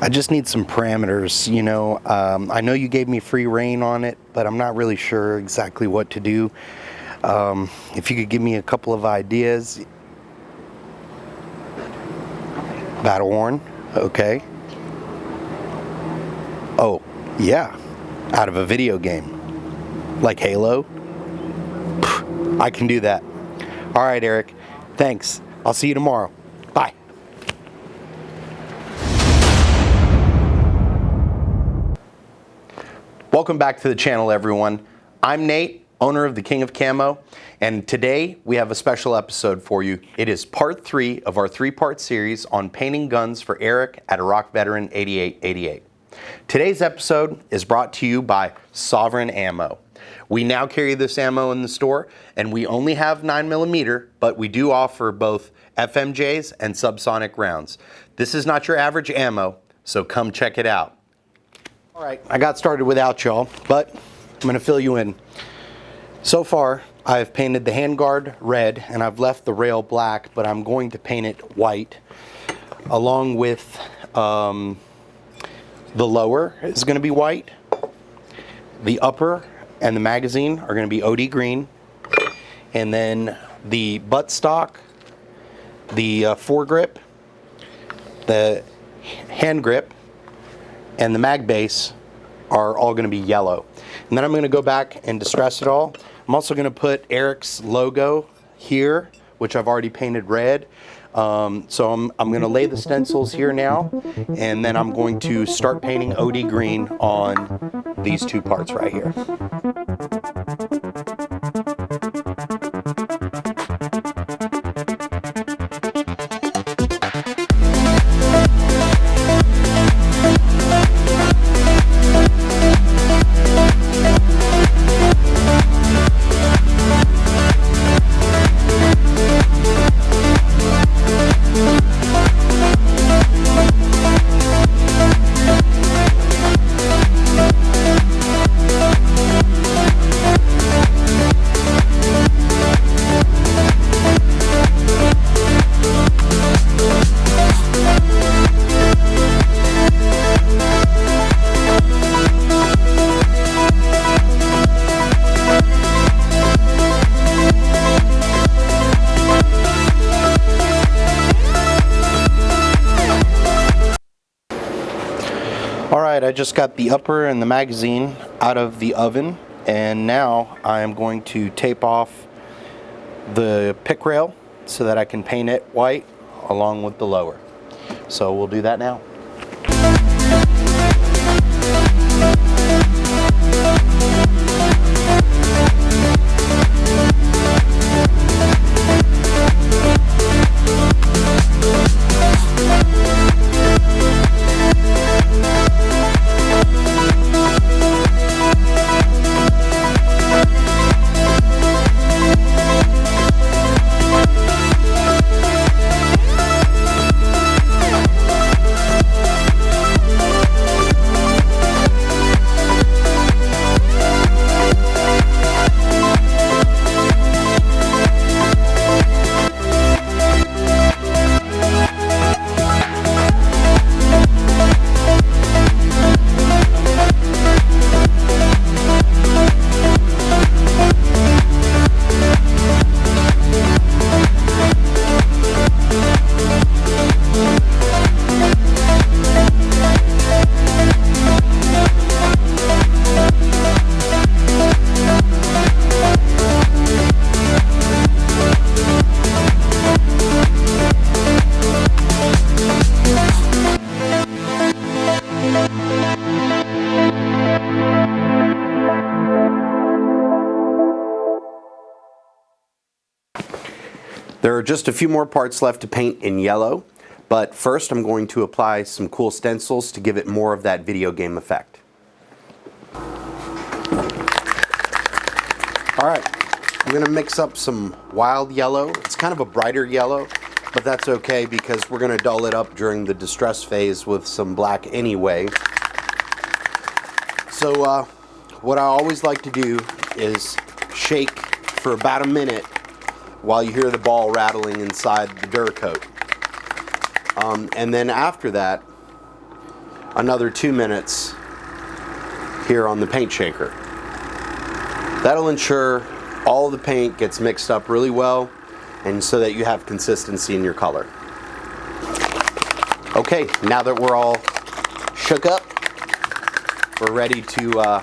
I just need some parameters, you know. I know you gave me free reign on it, but I'm not really sure exactly what to do. If you could give me a couple of ideas. Battle worn, okay. Oh, yeah, out of a video game. Like Halo? I can do that. All right, Eric, thanks. I'll see you tomorrow. Bye. Welcome back to the channel, everyone. I'm Nate, owner of the King of Camo, and today we have a special episode for you. It is part 3 of our 3-part series on painting guns for Eric at Iraq Veteran 8888. Today's episode is brought to you by Sovereign Ammo. We now carry this ammo in the store, and we only have 9mm, but we do offer both FMJs and subsonic rounds. This is not your average ammo, so come check it out. All right, I got started without y'all, but I'm going to fill you in. So far, I've painted the handguard red, and I've left the rail black, but I'm going to paint it white, along with the lower is going to be white, the upper and the magazine are going to be OD green, and then the buttstock, the foregrip, the hand grip, and the mag base are all going to be yellow. And then I'm going to go back and distress it all. I'm also going to put Eric's logo here, which I've already painted red. So I'm going to lay the stencils here now, and then I'm going to start painting OD green on these 2 parts right here. Alright, I just got the upper and the magazine out of the oven, and now I am going to tape off the pick rail so that I can paint it white along with the lower. So we'll do that now. There are just a few more parts left to paint in yellow, but first I'm going to apply some cool stencils to give it more of that video game effect. Alright, I'm going to mix up some wild yellow. It's kind of a brighter yellow, but that's okay because we're going to dull it up during the distress phase with some black anyway. So what I always like to do is shake for about a minute while you hear the ball rattling inside the Duracoat. And then after that, another 2 minutes here on the paint shaker. That'll ensure all of the paint gets mixed up really well, and so that you have consistency in your color. Okay, now that we're all shook up, we're ready to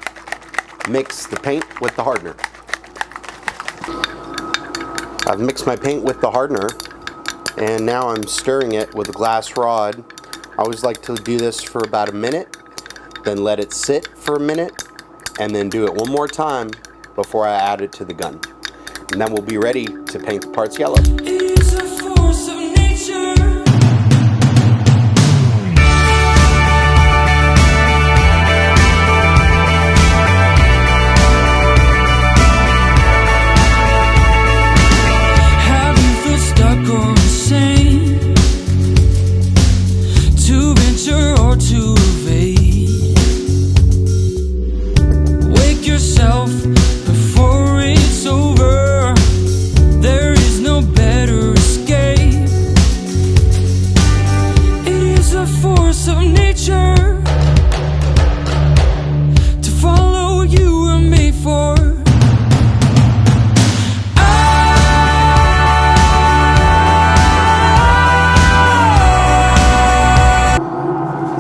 mix the paint with the hardener. I've mixed my paint with the hardener, and now I'm stirring it with a glass rod. I always like to do this for about a minute, then let it sit for a minute, and then do it one more time before I add it to the gun. And then we'll be ready to paint the parts yellow. It is a force of nature.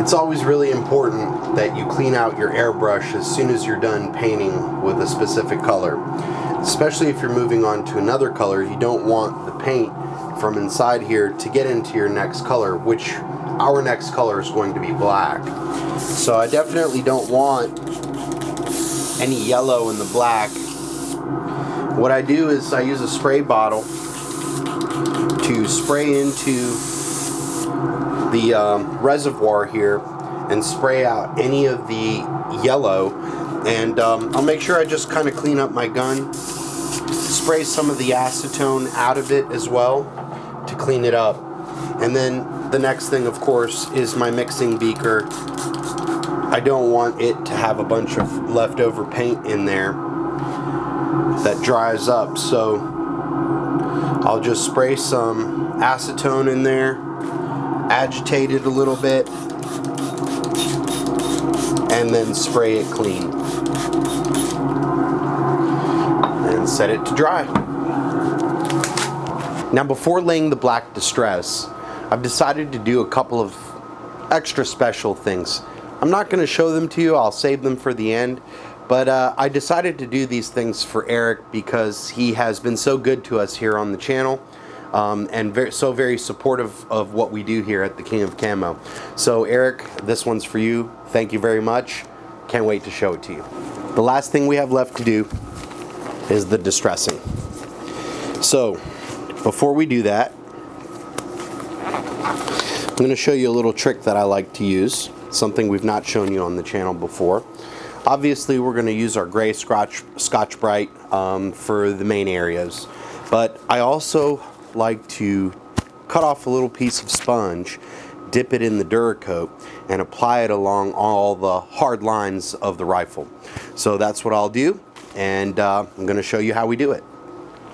It's always really important that you clean out your airbrush as soon as you're done painting with a specific color. Especially if you're moving on to another color, you don't want the paint from inside here to get into your next color, which our next color is going to be black. So I definitely don't want any yellow in the black. What I do is I use a spray bottle to spray into the reservoir here and spray out any of the yellow, and I'll make sure I just kind of clean up my gun, spray some of the acetone out of it as well to clean it up. And then the next thing, of course, is my mixing beaker. I don't want it to have a bunch of leftover paint in there that dries up, so I'll just spray some acetone in there, agitate it a little bit, and then spray it clean and set it to dry. Now, before laying the black distress, I've decided to do a couple of extra special things. I'm not going to show them to you, I'll save them for the end, but I decided to do these things for Eric because he has been so good to us here on the channel. And very supportive of what we do here at the King of Camo. So Eric, this one's for you. Thank you very much. Can't wait to show it to you. The last thing we have left to do is the distressing. So before we do that, I'm going to show you a little trick that I like to use, something we've not shown you on the channel before. Obviously we're going to use our gray Scotch-Brite for the main areas, but I also like to cut off a little piece of sponge, dip it in the Duracoat, and apply it along all the hard lines of the rifle. So that's what I'll do, and I'm going to show you how we do it.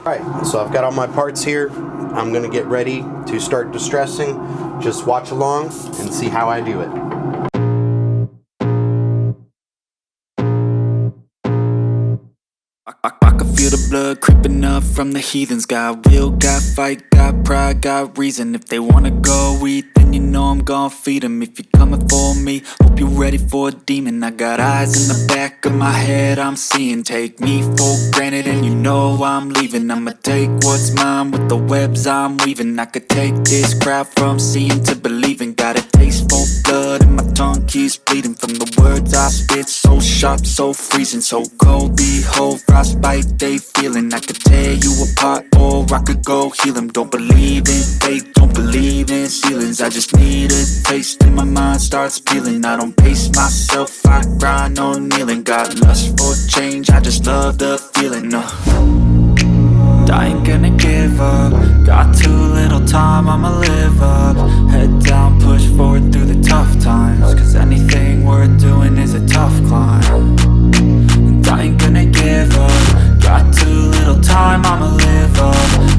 Alright, so I've got all my parts here. I'm going to get ready to start distressing. Just watch along and see how I do it. I can feel the blood creeping up from the heathens. Got will, got fight, got pride, got reason. If they wanna go eat, then you know I'm gon' feed them. If you're coming for me, hope you're ready for a demon. I got eyes in the back of my head, I'm seeing. Take me for granted and you know I'm leaving. I'ma take what's mine with the webs I'm weaving. I could take this crowd from seeing to believing. Got a taste for blood and my tongue keeps bleeding from the words I spit. So sharp, so freezing, so cold. Behold, frostbite they feeling. I could tear you apart or I could go heal them. Don't believe in fate, don't believe in ceilings. I just need a taste and my mind starts peeling. I don't pace myself, I grind on kneeling. Got lust for change, I just love the feeling. I ain't gonna give up. Got too little time, I'ma live up. Head down, push forward through the tough times. Cause anything worth doing is a tough climb. And I ain't gonna give up. Got too little time, I'ma live up.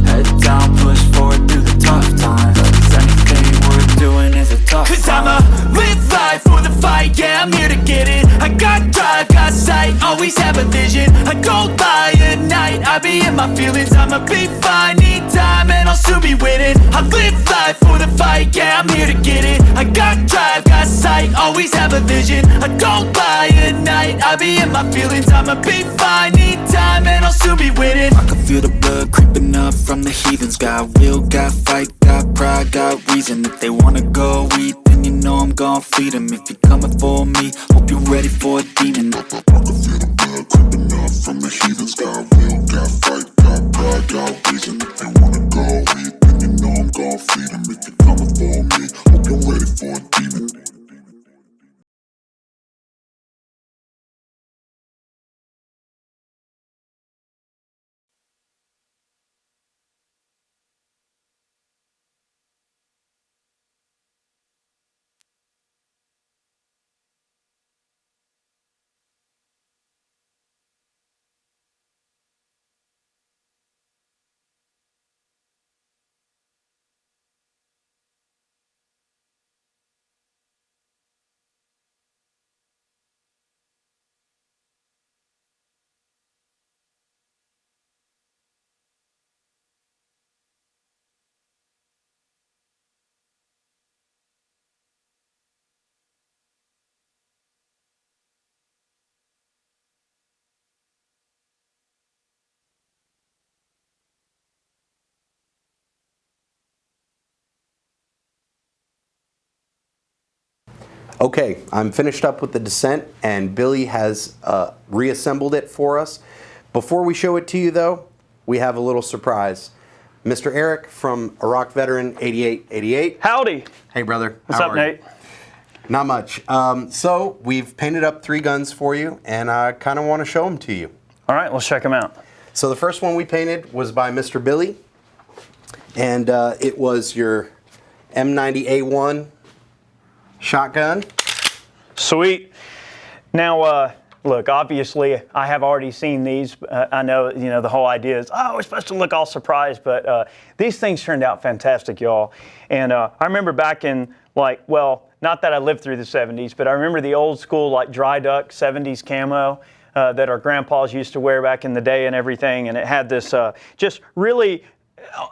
Head down, push forward through the tough times. Cause anything worth doing is a tough climb. Cause I'ma live life for the fight. fight, yeah, I'm here to get it. I got drive, got sight, always have a vision. I don't lie at night, I be in my feelings. I'ma be fine, need time and I'll soon be winning. I live life for the fight, yeah, I'm here to get it. I got drive, got sight, always have a vision. I don't lie at night, I be in my feelings. I'ma be fine, need time and I'll soon be winning. I can feel the blood creeping up from the heathens. Got will, got fight, got pride, got reason. If they wanna go eat, then you know I'm gon' feed them. If you're coming for me, hope you're ready for a demon. I can feel the blood creeping up from the heathens. Got will, got fight, got pride, got reason. If they wanna go eat, then you know I'm gon' feed them. If you're coming for me, hope you're ready for a demon. Okay, I'm finished up with the descent, and Billy has reassembled it for us. Before we show it to you, though, we have a little surprise. Mr. Eric from Iraq Veteran 8888. Howdy. Hey, brother. What's How up, are you? Nate? Not much. So we've painted up 3 guns for you, and I kind of want to show them to you. All right, let's check them out. So the first one we painted was by Mr. Billy, and it was your M90A1 shotgun. Sweet. Now, look, obviously, I have already seen these. I know, the whole idea is, oh, we're supposed to look all surprised, but these things turned out fantastic, y'all. And I remember back in, not that I lived through the 70s, but I remember the old school, dry duck 70s camo that our grandpas used to wear back in the day and everything. And it had this just really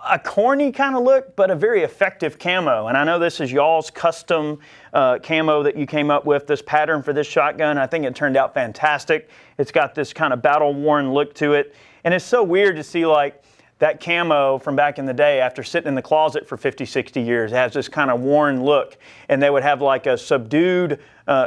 a corny kind of look, but a very effective camo. And I know this is y'all's custom camo that you came up with, this pattern for this shotgun. I think it turned out fantastic. It's got this kind of battle-worn look to it. And it's so weird to see that camo from back in the day after sitting in the closet for 50, 60 years. It has this kind of worn look. And they would have a subdued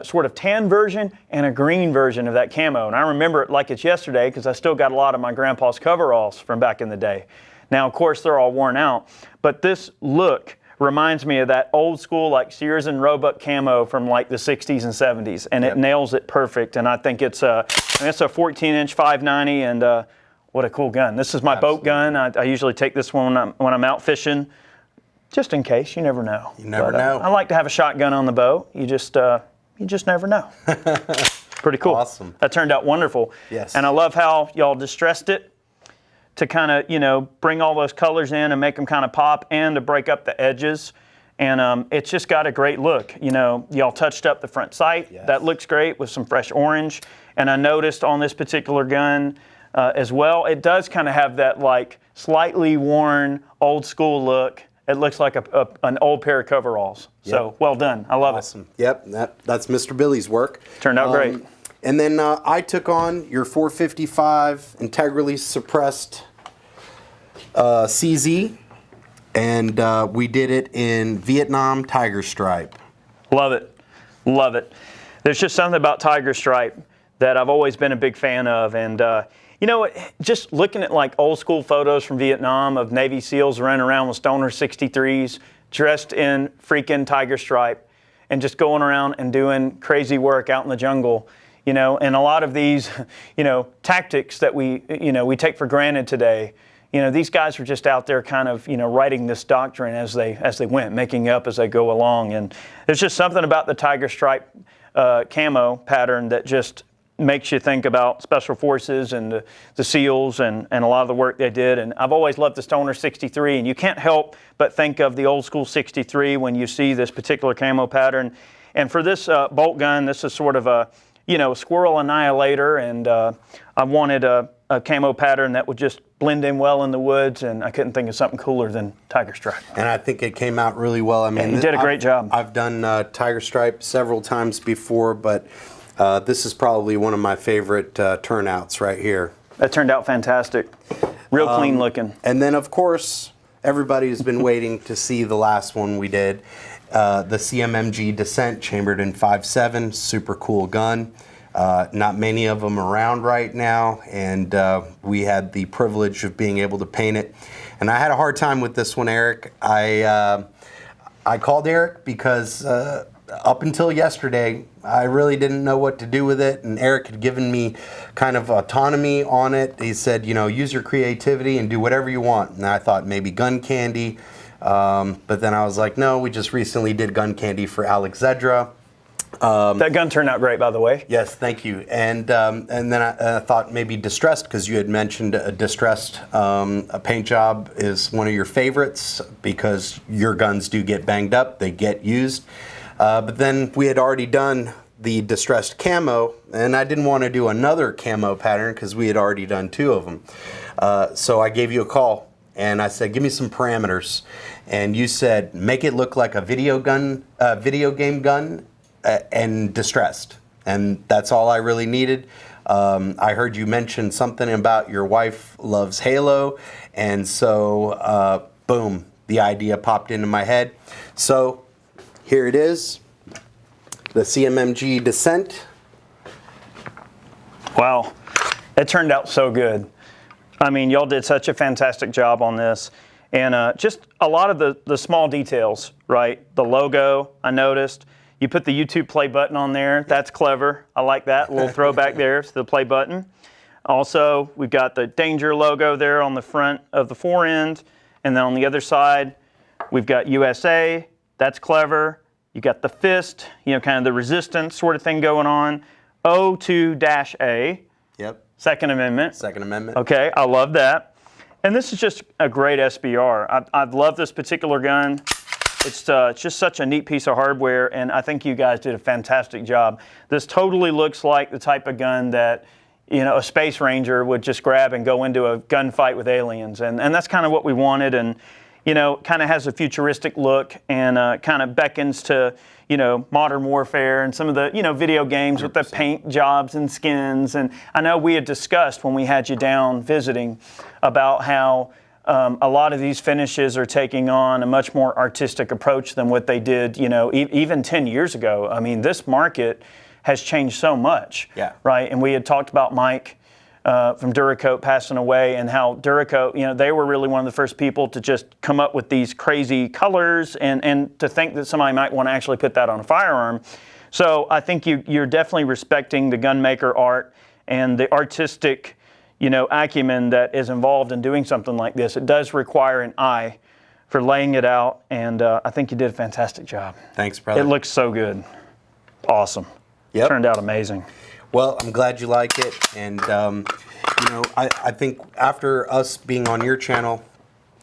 sort of tan version and a green version of that camo. And I remember it like it's yesterday because I still got a lot of my grandpa's coveralls from back in the day. Now, of course, they're all worn out, but this look reminds me of that old school Sears and Roebuck camo from the 60s and 70s, and it nails it perfect. And I think it's a 14-inch 590, and what a cool gun. This is my boat gun. I usually take this one when I'm out fishing, just in case. You never know. You never know. I like to have a shotgun on the boat. You just never know. Pretty cool. Awesome. That turned out wonderful. Yes. And I love how y'all distressed it to kind of, bring all those colors in and make them kind of pop, and to break up the edges. And it's just got a great look. Y'all touched up the front sight. Yes. That looks great with some fresh orange. And I noticed on this particular gun as well, it does kind of have that slightly worn old school look. It looks like an old pair of coveralls. Yep. So well done. I love Awesome. Yep, that's Mr. Billy's work. Turned out great. And then I took on your 455 integrally suppressed CZ, and we did it in Vietnam Tiger Stripe. Love it. Love it. There's just something about Tiger Stripe that I've always been a big fan of. And, just looking at old school photos from Vietnam of Navy SEALs running around with Stoner 63s, dressed in freaking Tiger Stripe, and just going around and doing crazy work out in the jungle. And a lot of these, tactics that we take for granted today, these guys were just out there kind of, writing this doctrine as they went, making up as they go along. And there's just something about the Tiger Stripe camo pattern that just makes you think about Special Forces and the SEALs and a lot of the work they did. And I've always loved the Stoner 63, and you can't help but think of the old school 63 when you see this particular camo pattern. And for this bolt gun, this is sort of a, squirrel annihilator, and I wanted a camo pattern that would just blend in well in the woods, and I couldn't think of something cooler than Tiger Stripe. And I think it came out really well. I mean, you did a great job. I've done Tiger Stripe several times before, but this is probably one of my favorite turnouts right here. That turned out fantastic. Real clean looking. And then, of course, everybody's been waiting to see the last one we did. The CMMG Descent, chambered in 5.7, super cool gun. Not many of them around right now, and we had the privilege of being able to paint it. And I had a hard time with this one, Eric. I called Eric because up until yesterday, I really didn't know what to do with it, and Eric had given me kind of autonomy on it. He said, use your creativity and do whatever you want. And I thought maybe gun candy, but then I was like, no, we just recently did gun candy for Alex Zedra. That gun turned out great, by the way. Yes, thank you. And then I thought maybe distressed, because you had mentioned a distressed a paint job is one of your favorites, because your guns do get banged up, they get used. But then we had already done the distressed camo, and I didn't want to do another camo pattern because we had already done 2 of them. So I gave you a call, and I said, give me some parameters. And you said, make it look like a video game gun, and distressed. And that's all I really needed. I heard you mention something about your wife loves Halo, and so boom, the idea popped into my head. So here it is, the CMMG Descent. Wow, it turned out so good. I mean, y'all did such a fantastic job on this. And just a lot of the small details, right? The logo, I noticed. You put the YouTube play button on there. That's clever. I like that. A little throwback there to the play button. Also, we've got the Danger logo there on the front of the forend. And then on the other side, we've got USA. That's clever. You got the fist, kind of the resistance sort of thing going on. O2-A. Yep. Second Amendment. Second Amendment. Okay, I love that. And this is just a great SBR. I've loved this particular gun. It's just such a neat piece of hardware, and I think you guys did a fantastic job. This totally looks like the type of gun that a space ranger would just grab and go into a gunfight with aliens, and that's kind of what we wanted. And kind of has a futuristic look, and kind of beckons to modern warfare and some of the video games 100%. With the paint jobs and skins. And I know we had discussed when we had you down visiting about how a lot of these finishes are taking on a much more artistic approach than what they did, even 10 years ago. I mean, this market has changed so much, right? And we had talked about Mike from Duracoat passing away, and how Duracoat, they were really one of the first people to just come up with these crazy colors, and to think that somebody might want to actually put that on a firearm. So I think you're definitely respecting the gunmaker art and the artistic acumen that is involved in doing something like this. It does require an eye for laying it out, and I think you did a fantastic job. Thanks, brother. It looks so good. Awesome. Yep. Turned out amazing. Well, I'm glad you like it, and I think after us being on your channel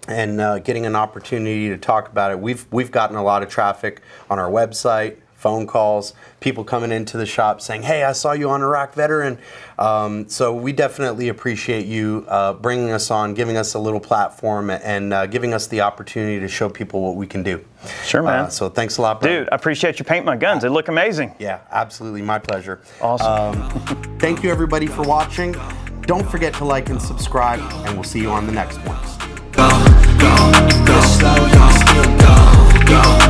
and getting an opportunity to talk about it, we've gotten a lot of traffic on our website, phone calls, people coming into the shop saying, hey, I saw you on Iraq Veteran. So we definitely appreciate you bringing us on, giving us a little platform, and giving us the opportunity to show people what we can do. Sure, man. So thanks a lot, brother. Dude, I appreciate you painting my guns. They look amazing. Yeah, absolutely. My pleasure. Awesome. Thank you, everybody, for watching. Don't forget to like and subscribe, and we'll see you on the next ones. Go, go, go slow, y'all still go, go.